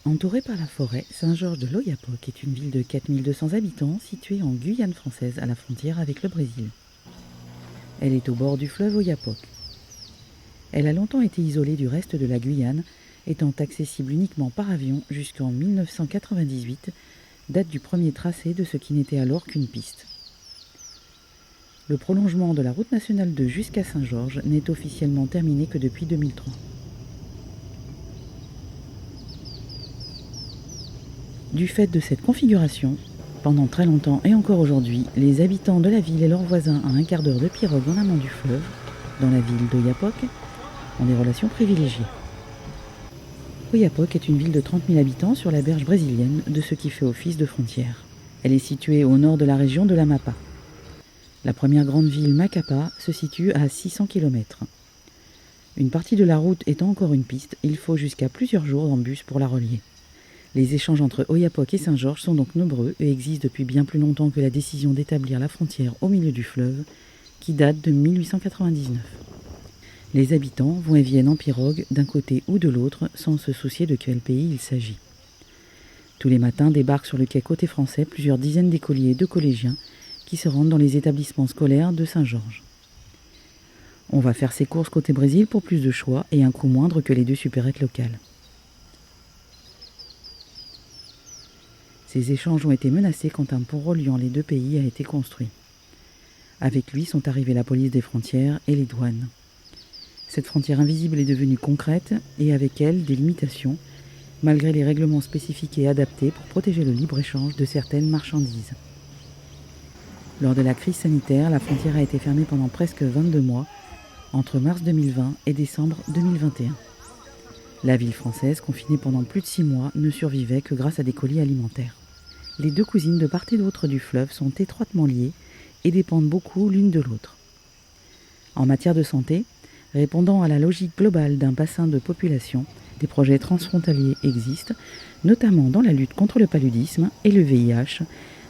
Entourée par la forêt, Saint-Georges de l'Oyapock est une ville de 4200 habitants située en Guyane française à la frontière avec le Brésil. Elle est au bord du fleuve Oyapock. Elle a longtemps été isolée du reste de la Guyane, étant accessible uniquement par avion jusqu'en 1998, date du premier tracé de ce qui n'était alors qu'une piste. Le prolongement de la route nationale 2 jusqu'à Saint-Georges n'est officiellement terminé que depuis 2003. Du fait de cette configuration, pendant très longtemps et encore aujourd'hui, les habitants de la ville et leurs voisins à un quart d'heure de pirogue en amont du fleuve, dans la ville d'Oyapock, ont des relations privilégiées. Oyapock est une ville de 30 000 habitants sur la berge brésilienne de ce qui fait office de frontière. Elle est située au nord de la région de l'Amapá. La première grande ville, Macapá, se situe à 600 km. Une partie de la route étant encore une piste, il faut jusqu'à plusieurs jours en bus pour la relier. Les échanges entre Oyapock et Saint-Georges sont donc nombreux et existent depuis bien plus longtemps que la décision d'établir la frontière au milieu du fleuve, qui date de 1899. Les habitants vont et viennent en pirogue d'un côté ou de l'autre sans se soucier de quel pays il s'agit. Tous les matins débarquent sur le quai côté français plusieurs dizaines d'écoliers et de collégiens qui se rendent dans les établissements scolaires de Saint-Georges. On va faire ses courses côté Brésil pour plus de choix et un coût moindre que les deux supérettes locales. Ces échanges ont été menacés quand un pont reliant les deux pays a été construit. Avec lui sont arrivées la police des frontières et les douanes. Cette frontière invisible est devenue concrète et avec elle des limitations, malgré les règlements spécifiques et adaptés pour protéger le libre-échange de certaines marchandises. Lors de la crise sanitaire, la frontière a été fermée pendant presque 22 mois, entre mars 2020 et décembre 2021. La ville française, confinée pendant plus de 6 mois, ne survivait que grâce à des colis alimentaires. Les deux cousines de part et d'autre du fleuve sont étroitement liées et dépendent beaucoup l'une de l'autre. En matière de santé, répondant à la logique globale d'un bassin de population, des projets transfrontaliers existent, notamment dans la lutte contre le paludisme et le VIH,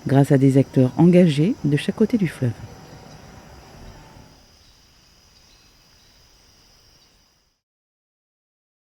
grâce à des acteurs engagés de chaque côté du fleuve.